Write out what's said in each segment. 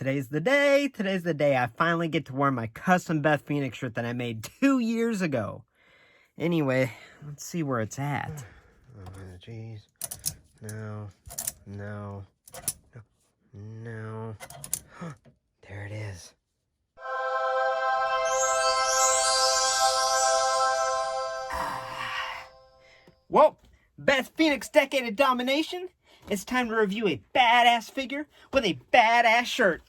Today's the day. Today's the day I finally get to wear my custom Beth Phoenix shirt that I made 2 years ago. Anyway, let's see where it's at. Oh, jeez. No. There it is. Well, Beth Phoenix Decade of Domination. It's time to review a badass figure with a badass shirt.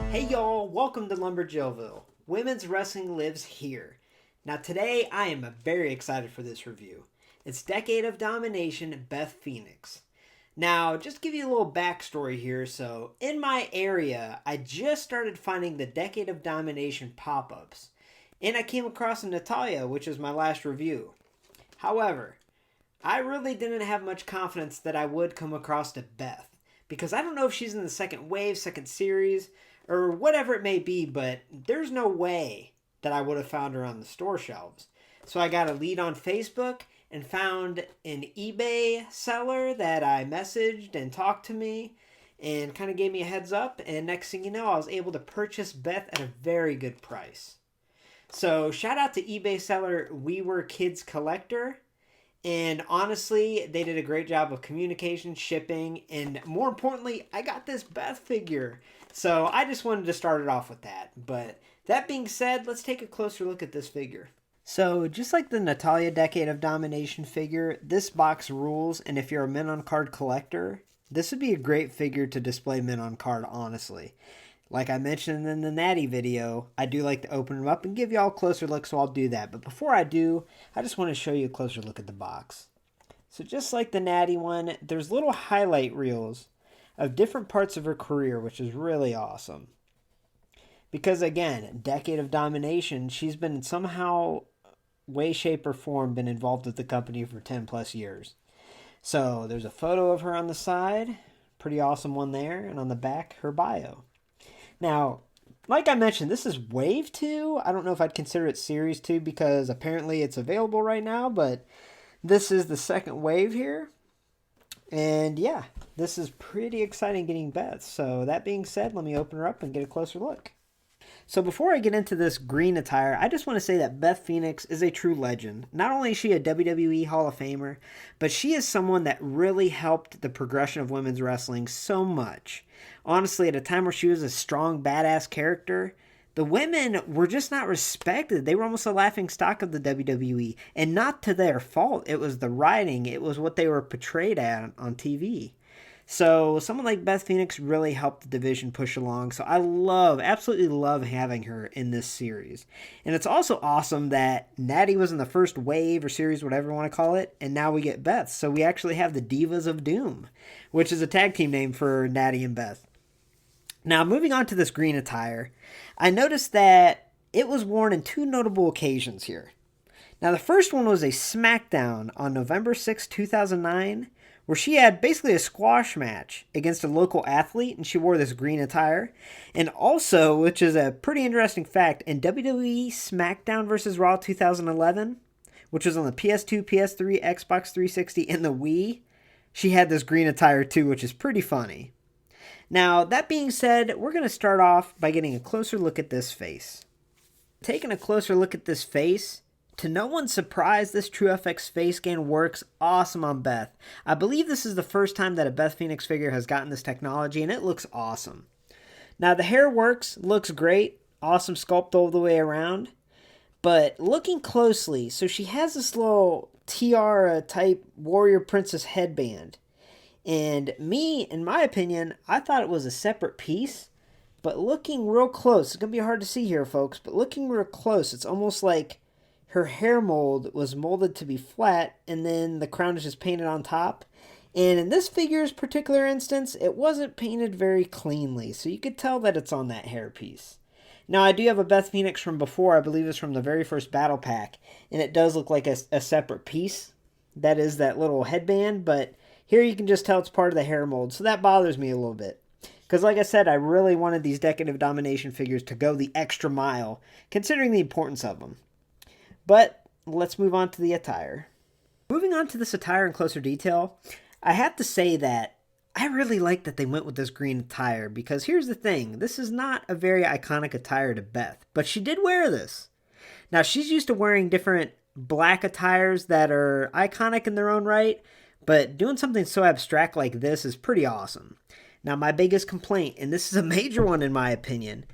Hey y'all, welcome to Lumberjillville. Women's wrestling lives here. Now today I am very excited for this review. It's Decade of Domination, Beth Phoenix. Now, just to give you a little backstory here, so in my area, I just started finding the Decade of Domination pop-ups. And I came across a Attire, which is my last review. However, I really didn't have much confidence that I would come across a Beth. Because I don't know if she's in the second wave, second series, or whatever it may be, but there's no way that I would have found her on the store shelves. So I got a lead on Facebook and found an eBay seller that I messaged and talked to me and kind of gave me a heads up. And next thing you know, I was able to purchase Beth at a very good price. So shout out to eBay seller We Were Kids Collector. And honestly, they did a great job of communication, shipping, and more importantly, I got this Beth figure. So I just wanted to start it off with that. But that being said, let's take a closer look at this figure. So just like the Natalia Decade of Domination figure, this box rules, and if you're a men on card collector, this would be a great figure to display men on card, honestly. Like I mentioned in the Natty video, I do like to open them up and give y'all a closer look, so I'll do that. But before I do, I just want to show you a closer look at the box. So just like the Natty one, there's little highlight reels of different parts of her career, which is really awesome. Because again, Decade of Domination, she's been somehow, way, shape, or form been involved with the company for 10 plus years. So there's a photo of her on the side, pretty awesome one there, and on the back, her bio. Now, like I mentioned, this is Wave 2. I don't know if I'd consider it Series 2 because apparently it's available right now, but this is the second wave here. And yeah, this is pretty exciting getting Beth. So that being said, let me open her up and get a closer look. So before I get into this green attire, I just want to say that Beth Phoenix is a true legend. Not only is she a WWE Hall of Famer, but she is someone that really helped the progression of women's wrestling so much. Honestly, at a time where she was a strong, badass character, the women were just not respected. They were almost a laughing stock of the WWE, and not to their fault. It was the writing. It was what they were portrayed at on TV. So someone like Beth Phoenix really helped the division push along. So I absolutely love having her in this series. And it's also awesome that Natty was in the first wave or series, whatever you want to call it. And now we get Beth. So we actually have the Divas of Doom, which is a tag team name for Natty and Beth. Now moving on to this green attire, I noticed that it was worn in two notable occasions here. Now the first one was a SmackDown on November 6, 2009, where she had basically a squash match against a local athlete, and she wore this green attire. And also, which is a pretty interesting fact, in WWE SmackDown vs. Raw 2011, which was on the PS2, PS3, Xbox 360, and the Wii, she had this green attire too, which is pretty funny. Now, that being said, we're going to start off by getting a closer look at this face. Taking a closer look at this face, to no one's surprise, this TrueFX face scan works awesome on Beth. I believe this is the first time that a Beth Phoenix figure has gotten this technology, and it looks awesome. Now, the hair works, looks great, awesome sculpt all the way around. But looking closely, so she has this little tiara type warrior princess headband. And in my opinion, I thought it was a separate piece. But looking real close, it's going to be hard to see here, folks, but looking real close, it's almost like her hair mold was molded to be flat, and then the crown is just painted on top. And in this figure's particular instance, it wasn't painted very cleanly, so you could tell that it's on that hair piece. Now, I do have a Beth Phoenix from before, I believe it's from the very first battle pack, and it does look like a separate piece. That is that little headband, but here you can just tell it's part of the hair mold, so that bothers me a little bit. Because like I said, I really wanted these Decade of Domination figures to go the extra mile, considering the importance of them. But let's move on to the attire. Moving on to this attire in closer detail, I have to say that I really like that they went with this green attire, because here's the thing, this is not a very iconic attire to Beth, but she did wear this. Now, she's used to wearing different black attires that are iconic in their own right, but doing something so abstract like this is pretty awesome. Now, my biggest complaint, and this is a major one in my opinion,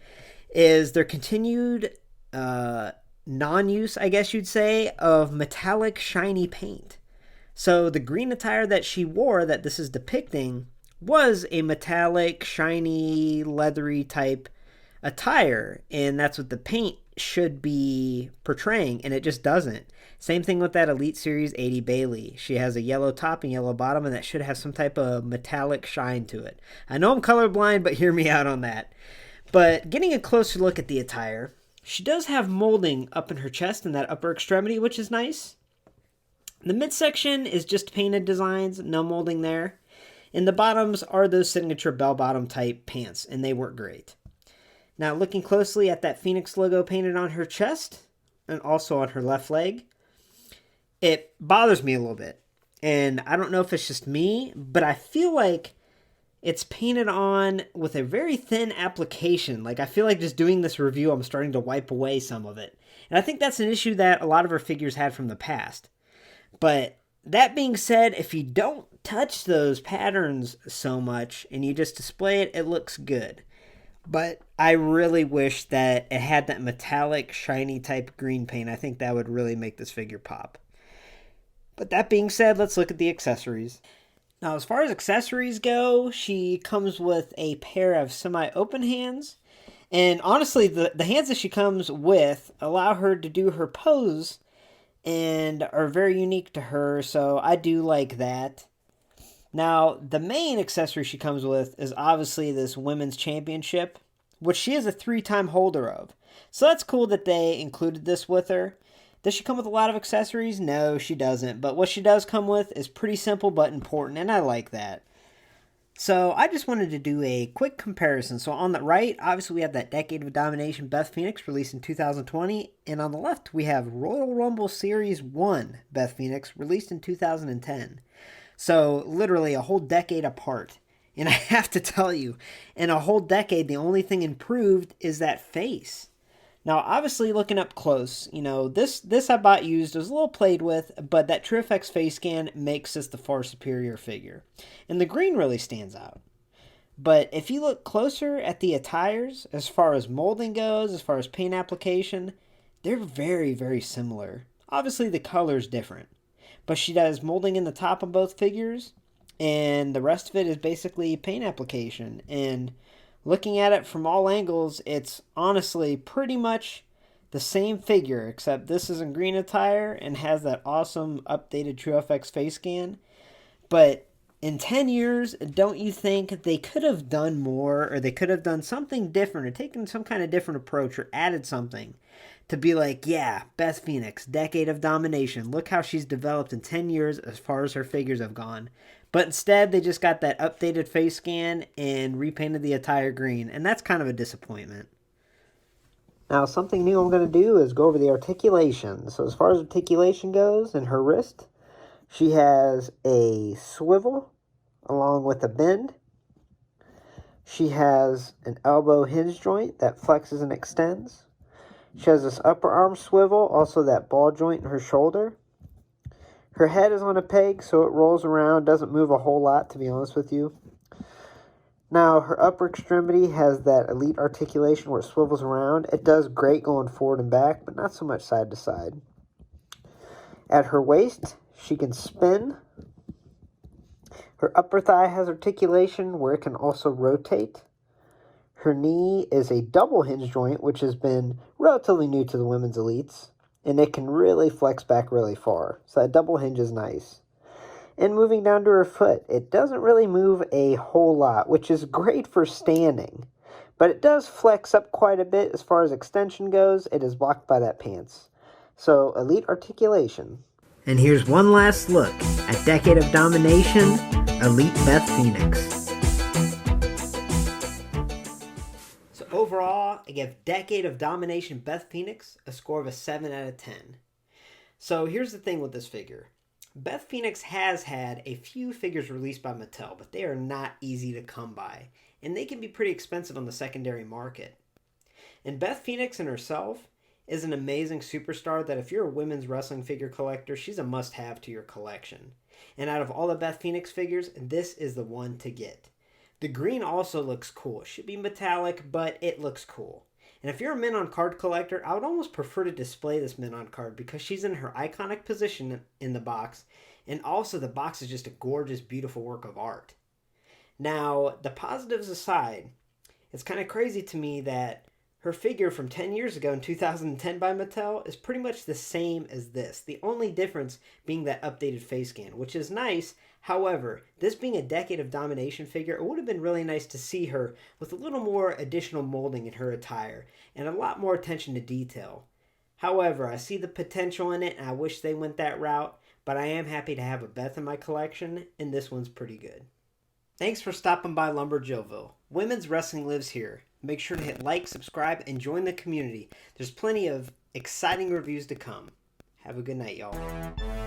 is their continued non-use, I guess you'd say, of metallic shiny paint. So the green attire that she wore that this is depicting was a metallic, shiny, leathery type attire, and that's what the paint should be portraying, and it just doesn't. Same thing with that Elite Series 80 Bailey. She has a yellow top and yellow bottom, and that should have some type of metallic shine to it. I know I'm colorblind, but hear me out on that. But getting a closer look at the attire, she does have molding up in her chest and that upper extremity, which is nice. The midsection is just painted designs, no molding there. And the bottoms are those signature bell-bottom type pants, and they work great. Now, looking closely at that Phoenix logo painted on her chest, and also on her left leg, it bothers me a little bit. And I don't know if it's just me, but I feel like it's painted on with a very thin application. Like, I feel like just doing this review, I'm starting to wipe away some of it. And I think that's an issue that a lot of her figures had from the past. But that being said, if you don't touch those patterns so much and you just display it, it looks good. But I really wish that it had that metallic, shiny type green paint. I think that would really make this figure pop. But that being said, let's look at the accessories. Now, as far as accessories go, she comes with a pair of semi-open hands. And honestly, the hands that she comes with allow her to do her pose and are very unique to her, so I do like that. Now, the main accessory she comes with is obviously this women's championship, which she is a 3-time holder of. So that's cool that they included this with her. Does she come with a lot of accessories? No, she doesn't. But what she does come with is pretty simple but important, and I like that. So I just wanted to do a quick comparison. So on the right, obviously we have that Decade of Domination Beth Phoenix released in 2020. And on the left, we have Royal Rumble Series 1 Beth Phoenix released in 2010. So literally a whole decade apart. And I have to tell you, in a whole decade, the only thing improved is that face. Now, obviously, looking up close, you know, this I bought used, it was a little played with, but that TrueFX face scan makes this the far superior figure. And the green really stands out. But if you look closer at the attires, as far as molding goes, as far as paint application, they're very, very similar. Obviously, the color is different. But she does molding in the top of both figures, and the rest of it is basically paint application. And looking at it from all angles, it's honestly pretty much the same figure, except this is in green attire and has that awesome updated TrueFX face scan. But in 10 years, don't you think they could have done more, or they could have done something different, or taken some kind of different approach, or added something to be like, yeah, Beth Phoenix, Decade of Domination, look how she's developed in 10 years as far as her figures have gone. But instead, they just got that updated face scan and repainted the attire green, and that's kind of a disappointment. Now, something new I'm going to do is go over the articulation. So as far as articulation goes, in her wrist, she has a swivel along with a bend. She has an elbow hinge joint that flexes and extends. She has this upper arm swivel, also that ball joint in her shoulder. Her head is on a peg, so it rolls around, doesn't move a whole lot, to be honest with you. Now, her upper extremity has that elite articulation where it swivels around. It does great going forward and back, but not so much side to side. At her waist, she can spin. Her upper thigh has articulation where it can also rotate. Her knee is a double hinge joint, which has been relatively new to the women's elites, and it can really flex back really far. So that double hinge is nice. And moving down to her foot, it doesn't really move a whole lot, which is great for standing. But it does flex up quite a bit as far as extension goes. It is blocked by that pants. So, elite articulation. And here's one last look at Decade of Domination, Elite Beth Phoenix. So overall, I give Decade of Domination Beth Phoenix a score of a 7 out of 10. So here's the thing with this figure. Beth Phoenix has had a few figures released by Mattel, but they are not easy to come by, and they can be pretty expensive on the secondary market. And Beth Phoenix in herself is an amazing superstar that if you're a women's wrestling figure collector, she's a must-have to your collection. And out of all the Beth Phoenix figures, this is the one to get. The green also looks cool. It should be metallic, but it looks cool. And if you're a Min on card collector, I would almost prefer to display this Min on card because she's in her iconic position in the box, and also the box is just a gorgeous, beautiful work of art. Now, the positives aside, it's kind of crazy to me that her figure from 10 years ago in 2010 by Mattel is pretty much the same as this. The only difference being that updated face scan, which is nice. However, this being a Decade of Domination figure, it would have been really nice to see her with a little more additional molding in her attire and a lot more attention to detail. However, I see the potential in it and I wish they went that route, but I am happy to have a Beth in my collection, and this one's pretty good. Thanks for stopping by Lumberjillville. Women's wrestling lives here. Make sure to hit like, subscribe, and join the community. There's plenty of exciting reviews to come. Have a good night, y'all.